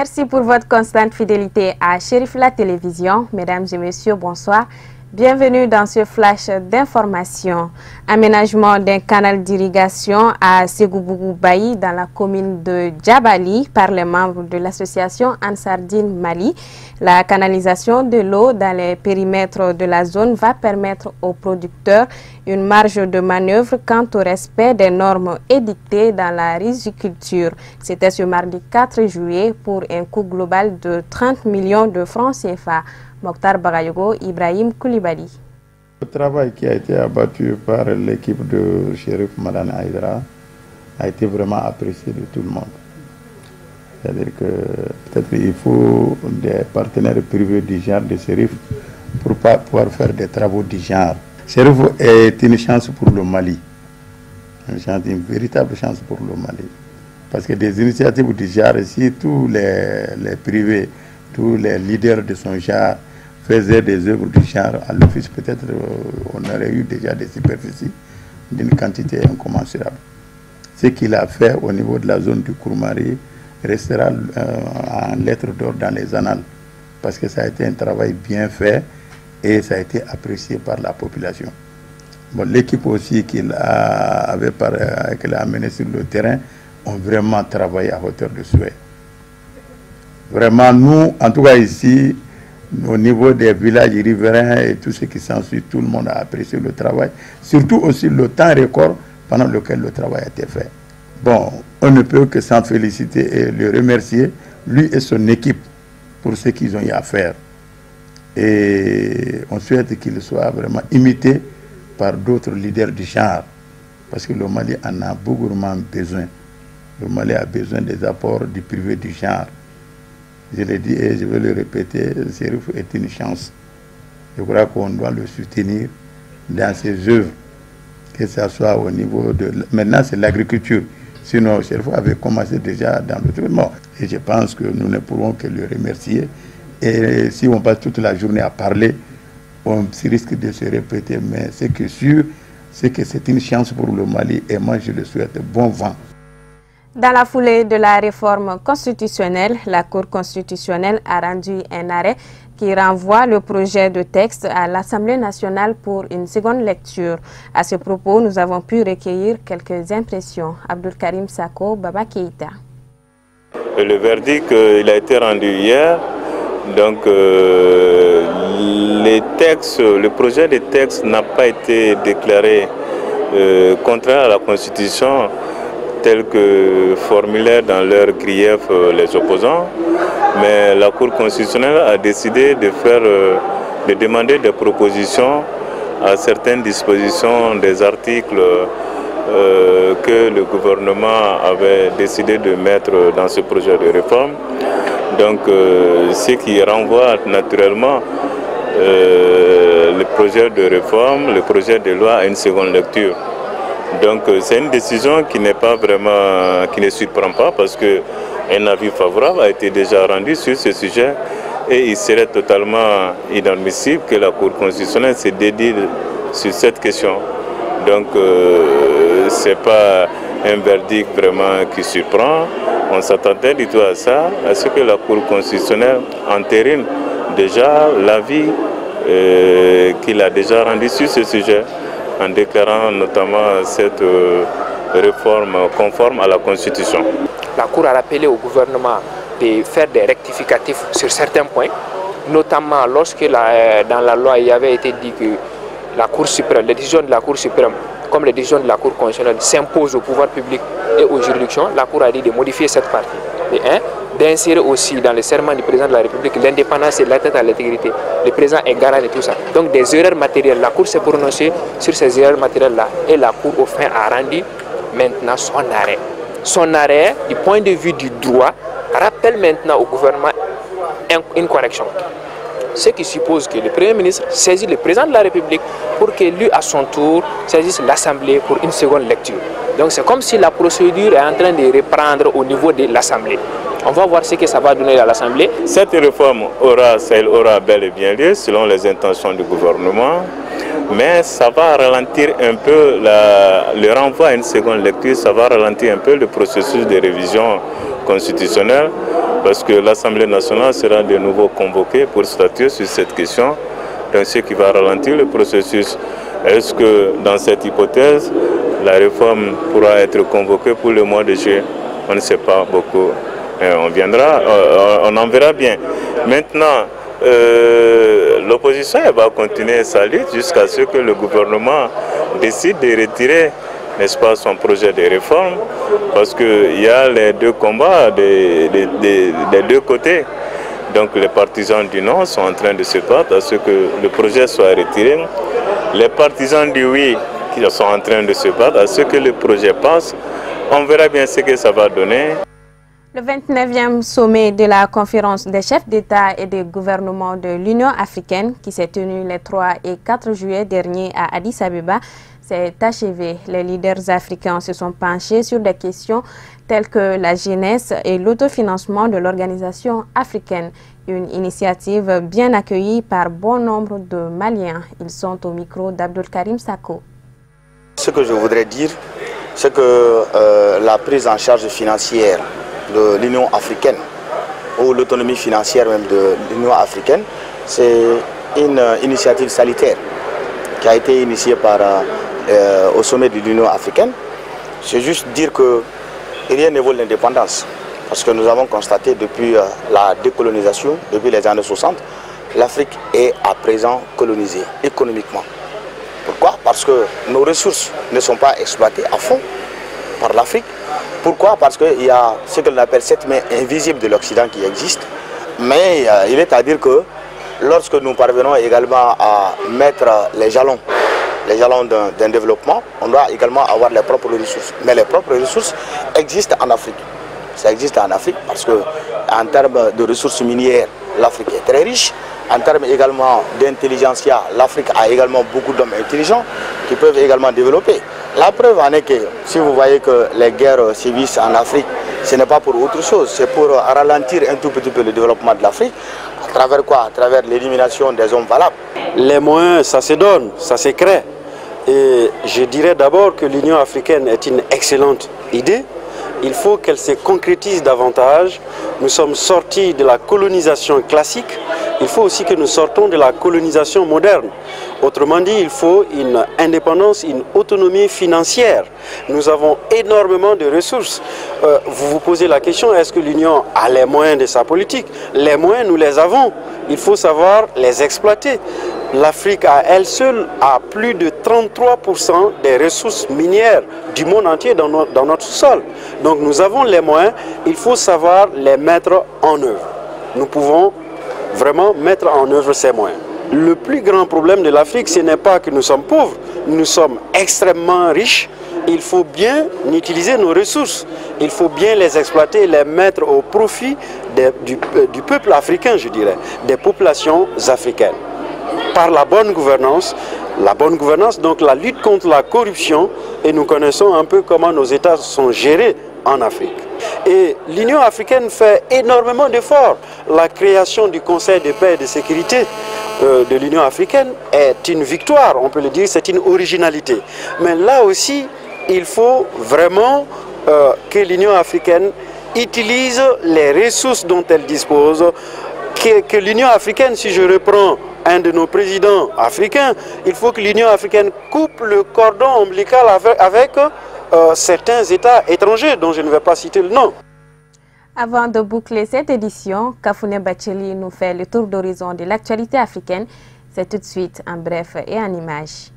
Merci pour votre constante fidélité à Chérif la télévision. Mesdames et messieurs, bonsoir. Bienvenue dans ce flash d'information. Aménagement d'un canal d'irrigation à Ségoubou-Baï dans la commune de Djabali par les membres de l'association Ansardine Mali. La canalisation de l'eau dans les périmètres de la zone va permettre aux producteurs une marge de manœuvre quant au respect des normes édictées dans la riziculture. C'était ce mardi 4 juillet pour un coût global de 30 millions de francs CFA. Mokhtar Bagayogo, Ibrahim Koulibaly. Le travail qui a été abattu par l'équipe de Chérif Madane Aïdara a été vraiment apprécié de tout le monde. C'est-à-dire que peut-être il faut des partenaires privés du genre de Chérif pour pouvoir faire des travaux du genre. Chérif est une chance pour le Mali, une véritable chance pour le Mali. Parce que des initiatives du genre, si tous les privés, tous les leaders de son genre faisaient des œuvres du genre à l'office, peut-être on aurait eu déjà des superficies d'une quantité incommensurable. Ce qu'il a fait au niveau de la zone du Kourmari restera en lettres d'or dans les annales, parce que ça a été un travail bien fait et ça a été apprécié par la population. Bon, l'équipe aussi qu'il a amenée sur le terrain ont vraiment travaillé à hauteur de souhait. Vraiment, nous, en tout cas ici, au niveau des villages riverains et tout ce qui s'ensuit, tout le monde a apprécié le travail, surtout aussi le temps record pendant lequel le travail a été fait. Bon, on ne peut que s'en féliciter et le remercier, lui et son équipe, pour ce qu'ils ont eu à faire. Et on souhaite qu'il soit vraiment imité par d'autres leaders du genre, parce que le Mali en a beaucoup besoin. Le Mali a besoin des apports du privé du genre. Je l'ai dit et je vais le répéter, Chérif est une chance. Je crois qu'on doit le soutenir dans ses œuvres, que ce soit au niveau de... Maintenant, c'est l'agriculture. Sinon, Chérif avait commencé déjà dans le traitement. Et je pense que nous ne pourrons que le remercier. Et si on passe toute la journée à parler, on risque de se répéter. Mais ce qui est sûr, c'est que c'est une chance pour le Mali. Et moi, je le souhaite bon vent. Dans la foulée de la réforme constitutionnelle, la Cour constitutionnelle a rendu un arrêt qui renvoie le projet de texte à l'Assemblée nationale pour une seconde lecture. À ce propos, nous avons pu recueillir quelques impressions. Abdul Karim Sako, Baba Keïta. Le verdict il a été rendu hier. Donc le projet de texte n'a pas été déclaré contraire à la Constitution, tel que formulaient dans leur grief les opposants, mais la Cour constitutionnelle a décidé de demander des propositions à certaines dispositions des articles que le gouvernement avait décidé de mettre dans ce projet de réforme. Donc ce qui renvoie naturellement le projet de réforme, le projet de loi à une seconde lecture. Donc c'est une décision qui n'est pas vraiment, qui ne surprend pas, parce qu'un avis favorable a été déjà rendu sur ce sujet et il serait totalement inadmissible que la Cour constitutionnelle se dédie sur cette question. Donc ce n'est pas un verdict vraiment qui surprend. On s'attendait du tout à ça, à ce que la Cour constitutionnelle entérine déjà l'avis qu'il a déjà rendu sur ce sujet, en déclarant notamment cette réforme conforme à la Constitution. La Cour a rappelé au gouvernement de faire des rectificatifs sur certains points, notamment lorsque dans la loi il avait été dit que la Cour suprême, les décisions de la Cour suprême, comme les décisions de la Cour constitutionnelle, s'imposent au pouvoir public et aux juridictions. La Cour a dit de modifier cette partie. D'insérer aussi dans le serment du président de la République l'indépendance et l'atteinte à l'intégrité. Le président est garant de tout ça. Donc des erreurs matérielles. La Cour s'est prononcée sur ces erreurs matérielles-là et la Cour au fin a rendu maintenant son arrêt. Son arrêt, du point de vue du droit, rappelle maintenant au gouvernement une correction. Ce qui suppose que le Premier ministre saisit le président de la République pour que lui, à son tour, saisisse l'Assemblée pour une seconde lecture. Donc c'est comme si la procédure est en train de reprendre au niveau de l'Assemblée. On va voir ce que ça va donner à l'Assemblée. Cette réforme aura bel et bien lieu selon les intentions du gouvernement, mais ça va ralentir un peu le renvoi à une seconde lecture, ça va ralentir un peu le processus de révision constitutionnelle, parce que l'Assemblée nationale sera de nouveau convoquée pour statuer sur cette question, donc ce qui va ralentir le processus. Est-ce que dans cette hypothèse, la réforme pourra être convoquée pour le mois de juillet? On ne sait pas beaucoup. On en verra bien. Maintenant, l'opposition va continuer sa lutte jusqu'à ce que le gouvernement décide de retirer, n'est-ce pas, son projet de réforme, parce qu'il y a les deux combats des deux côtés. Donc les partisans du non sont en train de se battre à ce que le projet soit retiré. Les partisans du oui qui sont en train de se battre à ce que le projet passe. On verra bien ce que ça va donner. Le 29e sommet de la conférence des chefs d'État et de gouvernement de l'Union africaine, qui s'est tenu les 3 et 4 juillet dernier à Addis Abeba, s'est achevé. Les leaders africains se sont penchés sur des questions telles que la jeunesse et l'autofinancement de l'organisation africaine. Une initiative bien accueillie par bon nombre de Maliens. Ils sont au micro d'Abdul Karim Sako. Ce que je voudrais dire, c'est que la prise en charge financière de l'Union africaine, ou l'autonomie financière même de l'Union africaine, c'est une initiative salutaire qui a été initiée au sommet de l'Union africaine. C'est juste dire que rien ne vaut l'indépendance, parce que nous avons constaté depuis la décolonisation, depuis les années 60, l'Afrique est à présent colonisée économiquement. Pourquoi? Parce que nos ressources ne sont pas exploitées à fond par l'Afrique. Pourquoi? Parce qu'il y a ce que l'on appelle cette main invisible de l'Occident qui existe. Mais il est à dire que lorsque nous parvenons également à mettre les jalons d'un développement, on doit également avoir les propres ressources. Mais les propres ressources existent en Afrique. Ça existe en Afrique parce qu'en termes de ressources minières, l'Afrique est très riche. En termes également d'intelligentsia, l'Afrique a également beaucoup d'hommes intelligents qui peuvent également développer. La preuve en est que si vous voyez que les guerres sévissent en Afrique, ce n'est pas pour autre chose, c'est pour ralentir un tout petit peu le développement de l'Afrique. À travers quoi? À travers l'élimination des hommes valables. Les moyens, ça se donne, ça se crée. Et je dirais d'abord que l'Union africaine est une excellente idée. Il faut qu'elle se concrétise davantage. Nous sommes sortis de la colonisation classique. Il faut aussi que nous sortons de la colonisation moderne. Autrement dit, il faut une indépendance, une autonomie financière. Nous avons énormément de ressources. Vous vous posez la question, est-ce que l'Union a les moyens de sa politique? Les moyens, nous les avons. Il faut savoir les exploiter. L'Afrique à elle seule a plus de 33% des ressources minières du monde entier dans notre sol. Donc nous avons les moyens, il faut savoir les mettre en œuvre. Nous pouvons vraiment mettre en œuvre ces moyens. Le plus grand problème de l'Afrique, ce n'est pas que nous sommes pauvres, nous sommes extrêmement riches. Il faut bien utiliser nos ressources, il faut bien les exploiter et les mettre au profit du peuple africain, je dirais, des populations africaines. Par la bonne gouvernance, donc la lutte contre la corruption, et nous connaissons un peu comment nos États sont gérés en Afrique. Et l'Union africaine fait énormément d'efforts. La création du Conseil de paix et de sécurité de l'Union africaine est une victoire, on peut le dire, c'est une originalité. Mais là aussi, il faut vraiment que l'Union africaine utilise les ressources dont elle dispose, que l'Union africaine, si je reprends un de nos présidents africains, il faut que l'Union africaine coupe le cordon ombilical avec certains États étrangers dont je ne vais pas citer le nom. Avant de boucler cette édition, Kafouné Bacheli nous fait le tour d'horizon de l'actualité africaine. C'est tout de suite en bref et en images.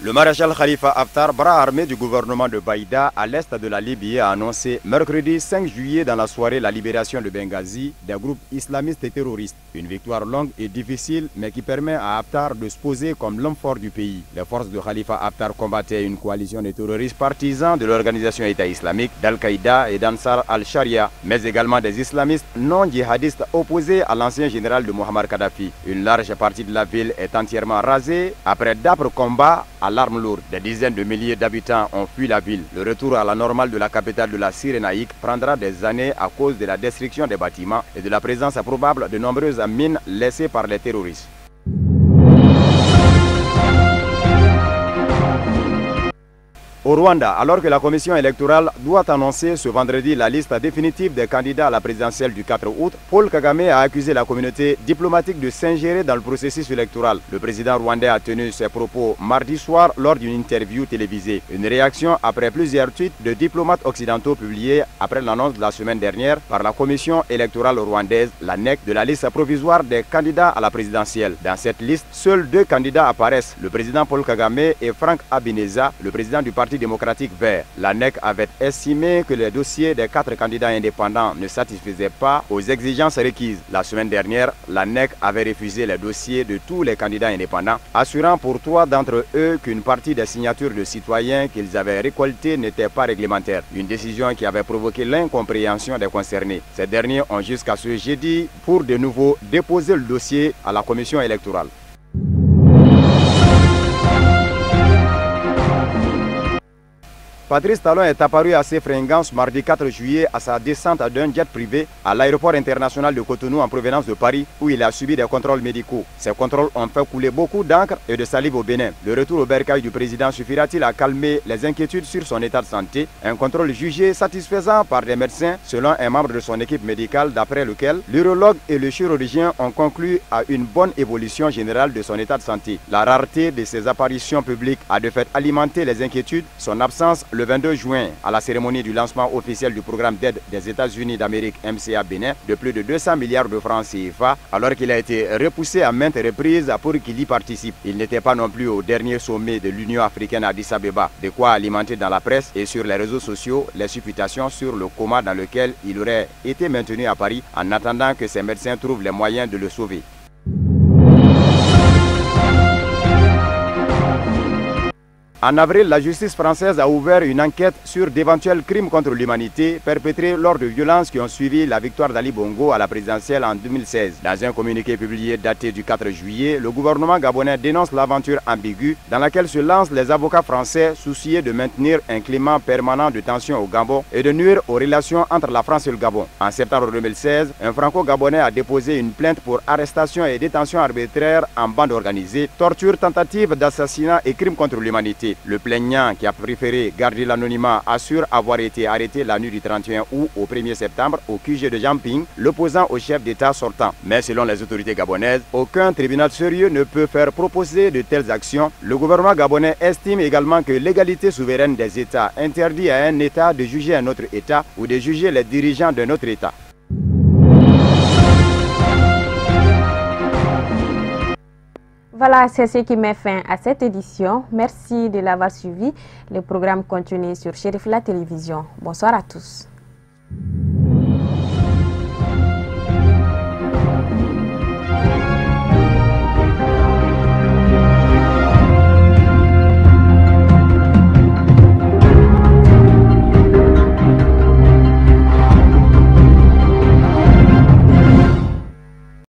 Le maréchal Khalifa Haftar, bras armé du gouvernement de Baïda à l'est de la Libye, a annoncé mercredi 5 juillet dans la soirée la libération de Benghazi des groupes islamistes et terroristes. Une victoire longue et difficile mais qui permet à Haftar de se poser comme l'homme fort du pays. Les forces de Khalifa Haftar combattaient une coalition de terroristes partisans de l'organisation État islamique, d'Al-Qaïda et d'Ansar al-Sharia, mais également des islamistes non djihadistes opposés à l'ancien général de Muammar Kadhafi. Une large partie de la ville est entièrement rasée après d'âpres combats à l'arme lourde. Des dizaines de milliers d'habitants ont fui la ville. Le retour à la normale de la capitale de la Cyrénaïque prendra des années à cause de la destruction des bâtiments et de la présence probable de nombreuses mines laissées par les terroristes. Au Rwanda, alors que la commission électorale doit annoncer ce vendredi la liste définitive des candidats à la présidentielle du 4 août, Paul Kagame a accusé la communauté diplomatique de s'ingérer dans le processus électoral. Le président rwandais a tenu ses propos mardi soir lors d'une interview télévisée. Une réaction après plusieurs tweets de diplomates occidentaux publiés après l'annonce de la semaine dernière par la commission électorale rwandaise, la NEC, de la liste provisoire des candidats à la présidentielle. Dans cette liste, seuls 2 candidats apparaissent, le président Paul Kagame et Frank Habineza, le président du Parti démocratique vert. La NEC avait estimé que les dossiers des 4 candidats indépendants ne satisfaisaient pas aux exigences requises. La semaine dernière, la NEC avait refusé les dossiers de tous les candidats indépendants, assurant pour 3 d'entre eux qu'une partie des signatures de citoyens qu'ils avaient récoltées n'était pas réglementaire. Une décision qui avait provoqué l'incompréhension des concernés. Ces derniers ont jusqu'à ce jeudi pour de nouveau déposer le dossier à la commission électorale. Patrice Talon est apparu à ses fréquences mardi 4 juillet à sa descente d'un jet privé à l'aéroport international de Cotonou en provenance de Paris où il a subi des contrôles médicaux. Ces contrôles ont fait couler beaucoup d'encre et de salive au Bénin. Le retour au bercail du président suffira-t-il à calmer les inquiétudes sur son état de santé? Un contrôle jugé satisfaisant par des médecins selon un membre de son équipe médicale d'après lequel l'urologue et le chirurgien ont conclu à une bonne évolution générale de son état de santé. La rareté de ses apparitions publiques a de fait alimenté les inquiétudes. Son absence le 22 juin à la cérémonie du lancement officiel du programme d'aide des États-Unis d'Amérique MCA Bénin de plus de 200 milliards de francs CFA alors qu'il a été repoussé à maintes reprises pour qu'il y participe. Il n'était pas non plus au dernier sommet de l'Union africaine à Addis Abeba, de quoi alimenter dans la presse et sur les réseaux sociaux les supputations sur le coma dans lequel il aurait été maintenu à Paris en attendant que ses médecins trouvent les moyens de le sauver. En avril, la justice française a ouvert une enquête sur d'éventuels crimes contre l'humanité perpétrés lors de violences qui ont suivi la victoire d'Ali Bongo à la présidentielle en 2016. Dans un communiqué publié daté du 4 juillet, le gouvernement gabonais dénonce l'aventure ambiguë dans laquelle se lancent les avocats français soucieux de maintenir un climat permanent de tension au Gabon et de nuire aux relations entre la France et le Gabon. En septembre 2016, un franco-gabonais a déposé une plainte pour arrestation et détention arbitraire en bande organisée, torture, tentative d'assassinat et crimes contre l'humanité. Le plaignant, qui a préféré garder l'anonymat, assure avoir été arrêté la nuit du 31 août au 1er septembre au QG de Jamping, l'opposant au chef d'État sortant. Mais selon les autorités gabonaises, aucun tribunal sérieux ne peut faire proposer de telles actions. Le gouvernement gabonais estime également que l'égalité souveraine des États interdit à un État de juger un autre État ou de juger les dirigeants d'un autre État. Voilà, c'est ce qui met fin à cette édition. Merci de l'avoir suivi. Le programme continue sur Chérif La Télévision. Bonsoir à tous.